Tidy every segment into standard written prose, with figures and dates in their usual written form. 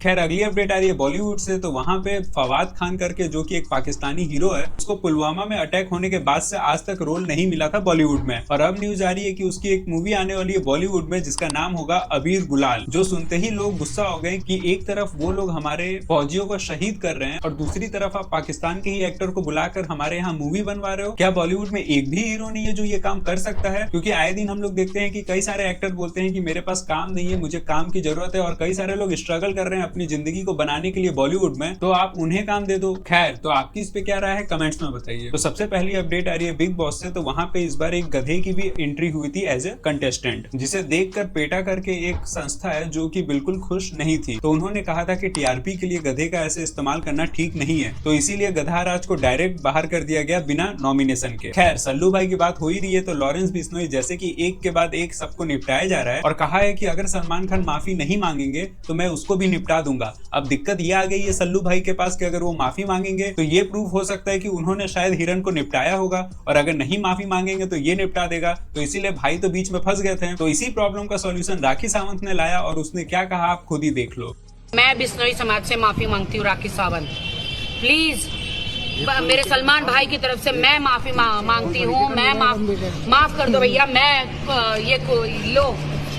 खैर अगली अपडेट आ रही है बॉलीवुड से। तो वहां पे फवाद खान करके जो कि एक पाकिस्तानी हीरो है, उसको पुलवामा में अटैक होने के बाद से आज तक रोल नहीं मिला था बॉलीवुड में। और अब न्यूज आ रही है कि उसकी एक मूवी आने वाली है बॉलीवुड में जिसका नाम होगा अबीर गुलाल। जो सुनते ही लोग गुस्सा हो गए कि एक तरफ वो लोग हमारे फौजियों को शहीद कर रहे हैं और दूसरी तरफ आप पाकिस्तान के ही एक्टर को बुलाकर हमारे यहाँ मूवी बनवा रहे हो। क्या बॉलीवुड में एक भी हीरो नहीं है जो ये काम कर सकता है? क्योंकि आए दिन हम लोग देखते हैं कि कई सारे एक्टर बोलते हैं कि मेरे पास काम नहीं है, मुझे काम की जरूरत है, और कई सारे लोग स्ट्रगल कर रहे हैं अपनी जिंदगी को बनाने के लिए बॉलीवुड में, तो आप उन्हें काम दे दो। खैर, तो आपकी इस पे क्या राय है कमेंट्स में बताइए। तो सबसे पहली अपडेट आ रही है बिग बॉस से। तो वहां पे इस बार एक गधे की भी एंट्री हुई थी एज ए कंटेस्टेंट, जिसे देखकर पेटा करके एक संस्था है जो कि बिल्कुल खुश नहीं थी। तो उन्होंने कहा था कि टीआरपी के लिए गधे का ऐसे इस्तेमाल करना ठीक नहीं है, तो इसीलिए गधा राज को डायरेक्ट बाहर कर दिया गया बिना नॉमिनेशन के। खैर, सल्लू भाई की बात हो ही रही है तो लॉरेंस बिश्नोई जैसे कि एक के बाद एक सबको निपटाया जा रहा है और कहा है कि अगर सलमान खान माफी नहीं मांगेंगे तो मैं उसको भी निपटा दूंगा। अब दिक्कत ये आ गई है सल्लू भाई के पास कि अगर वो माफी मांगेंगे तो ये प्रूफ हो सकता है कि उन्होंने शायद हिरन को निपटाया होगा, और अगर नहीं माफी मांगेंगे तो ये निपटा देगा। तो इसीलिए भाई तो बीच में फंस गए थे। तो इसी प्रॉब्लम का सॉल्यूशन राखी सावंत ने लाया और उसने क्या कहा आप खुद ही देख लो। मैं बिश्नोई समाज से माफी मांगती हूँ राखी सावंत, प्लीज मेरे सलमान भाई की तरफ से मैं माफी मांगती हूँ। मैं माफ कर दो भैया। मैं ये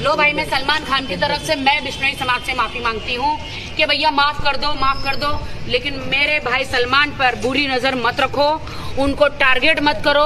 लो भाई, मैं सलमान खान की तरफ से मैं बिश्नोई समाज से माफी मांगती हूँ कि भैया माफ कर दो, लेकिन मेरे भाई सलमान पर बुरी नजर मत रखो, उनको टारगेट मत करो।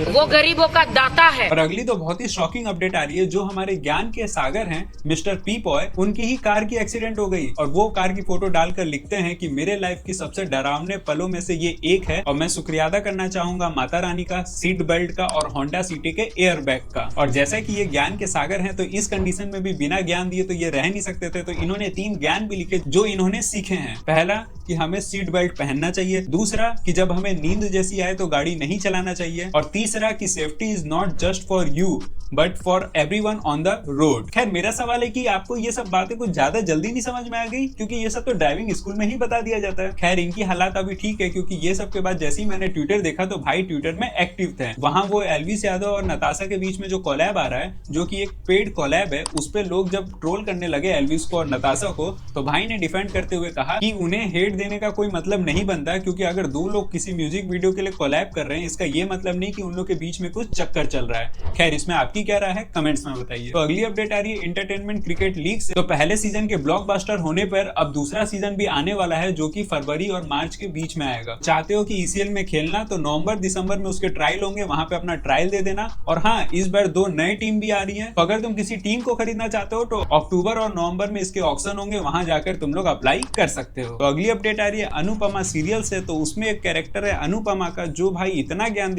वो गरीबों का दाता है। और अगली तो बहुत ही शॉकिंग अपडेट आ रही है। जो हमारे ज्ञान के सागर हैं मिस्टर पी पॉय, उनकी ही कार की एक्सीडेंट हो गई और वो कार की फोटो डालकर लिखते हैं कि मेरे लाइफ की सबसे डरावने पलों में से ये एक है और मैं शुक्रिया अदा करना चाहूंगा माता रानी का, सीट बेल्ट का और होंडा सिटी के एयर बैग का। और जैसा कि ये ज्ञान के सागर हैं तो इस कंडीशन में भी बिना ज्ञान दिए तो ये रह नहीं सकते थे। तो इन्होंने 3 ज्ञान भी लिखे जो इन्होंने सीखे हैं। पहला कि हमें सीट बेल्ट पहनना चाहिए, दूसरा कि जब हमें नींद जैसी आए तो गाड़ी नहीं चलाना चाहिए, और तीसरा कि safety is not just for you but for everyone on the road. खैर, मेरा सवाल है कि आपको ये सब बातें कुछ ज्यादा जल्दी नहीं समझ में आ गई? क्योंकि ये सब तो ड्राइविंग स्कूल में ही बता दिया जाता है। खैर, इनकी हालात अभी ठीक है क्योंकि ये सब के बाद जैसे ही मैंने ट्विटर देखा तो भाई ट्विटर में एक्टिव थे। वहां वो एल्विस यादव और नताशा के बीच में जो कोलैब आ रहा है, जो कि एक पेड कोलैब है, उस पे लोग जब ट्रोल करने लगे एल्विस को और नताशा को, तो भाई ने डिफेंड करते हुए कहा कि उन्हें हेट देने का कोई मतलब नहीं बनता, क्योंकि अगर 2 लोग किसी म्यूजिक वीडियो के लिए कोलैब कर रहे हैं इसका ये मतलब नहीं कि उन लोग के बीच में कुछ चक्कर चल रहा है। खैर, इसमें आपकी क्या राय है कमेंट्स में बताइए। तो अगली अपडेट आ रही है एंटरटेनमेंट क्रिकेट लीग से। तो पहले सीजन के ब्लॉकबस्टर होने पर अब दूसरा सीजन भी आने वाला है जो कि फरवरी और मार्च के बीच में आएगा। चाहते हो कि ईसीएल में खेलना तो नवंबर दिसंबर में उसके ट्रायल होंगे, वहां पे अपना ट्रायल दे देना। और हाँ, इस बार 2 नए टीम भी आ रही है, तो अगर तुम किसी टीम को खरीदना चाहते हो तो अक्टूबर और नवंबर में इसके ऑक्शन होंगे, वहां जाकर तुम लोग अप्लाई कर सकते हो। तो अगली अपडेट आ रही है अनुपमा सीरियल से। तो उसमें एक कैरेक्टर है अनुपमा का जो भाई इतना ज्ञान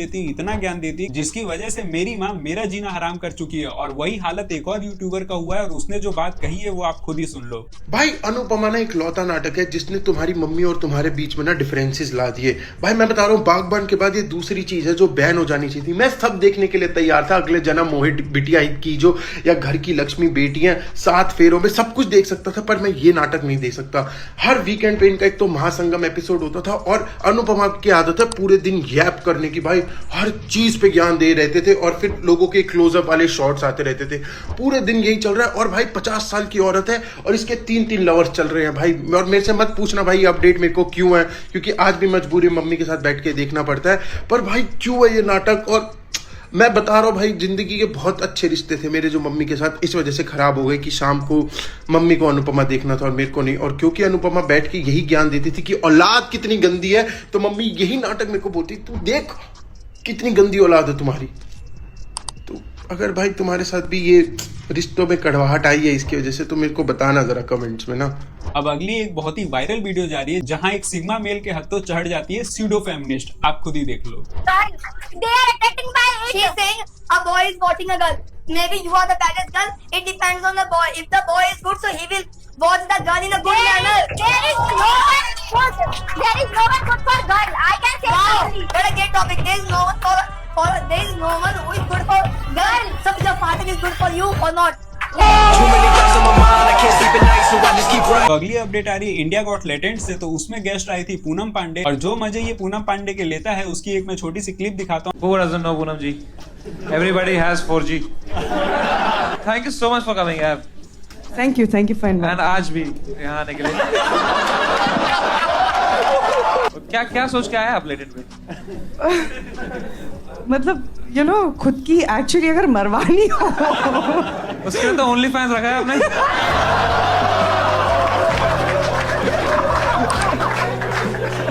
देती जिसकी वजह से मेरी माँ मेरा जीना हराम कर चुकी है, और वही हालत एक और यूट्यूबर का हुआ है और उसने जो बात कही है वो आप खुद ही सुन लो। भाई, अनुपमा ना एक लौता नाटक है जिसने तुम्हारी मम्मी और तुम्हारे बीच में ना डिफरेंसेस ला दिए। भाई मैं बता रहा हूँ, बागबान के बाद ये दूसरी चीज है जो बैन हो जानी चाहिए थी। मैं सब देखने के लिए तैयार था, अगले जन्म मोहित बिटिया की जो, या घर की लक्ष्मी बेटियां, 7 फेरों में, सब कुछ देख सकता था, पर मैं ये नाटक नहीं देख सकता। हर वीकेंड पे इनका एक तो महासंगम एपिसोड होता था और अनुपमा की आदत है पूरे दिन यैप करने की। भाई हर चीज पे ज्ञान दे रहते थे और फिर लोगों के क्लोजअप वाले शॉट्स आते रहते थे। पूरे दिन यही चल रहा है। और भाई 50 साल की औरत है और इसके 3 लवर्स चल रहे हैं भाई। और मेरे से मत पूछना भाई अपडेट मेरे को क्यों है, क्योंकि आज भी मजबूरी मम्मी के साथ बैठ के देखना पड़ता है। पर भाई क्यों है ये नाटक? और मैं बता रहा हूँ भाई, जिंदगी के बहुत अच्छे रिश्ते थे मेरे जो मम्मी के साथ इस वजह से खराब हो गए कि शाम को मम्मी को अनुपमा देखना था और मेरे को नहीं। और क्योंकि अनुपमा बैठ के यही ज्ञान देती थी कि औलाद कितनी गंदी है, तो मम्मी यही नाटक मेरे को बोलती, तू देख कितनी गंदी औलाद है तुम्हारी। तो अगर भाई तुम्हारे साथ भी ये रिश्तों में कड़वाहट आई है इसकी वजह से, तो मेरे को बताना जरा कमेंट्स में ना। अब अगली एक बहुत ही वायरल वीडियो जा रही है जहां एक सिग्मा मेल के हद तो चढ़ जाती है स्यूडो फेमिनिस्ट। आप खुद ही देख लो। A boy is watching a girl. Maybe you are the baddest girl. It depends on the boy. If the boy is good, so he will watch the girl in a good manner. There is no one good for girl. I can say. Wow, what a great topic. There is no one there is no one who is good for girl. So if your partner is good for you or not. तो अगली update आ रही है India got talent से। तो उसमें guest आई थी पूनम पांडे, और जो मजे ये पूनम पांडे के लेता है उसकी एक मैं छोटी सी क्लिप दिखाता हूँ। Who doesn't know Poonam ji? Everybody has 4G. Thank you so much for coming. Thank you for and आज भी यहाँ आने के लिए। क्या क्या सोच के आया आप लेटेड पे? मतलब खुद की एक्चुअली अगर मरवानी हो उसके लिए तो ओनली फैंस रखा है आपने।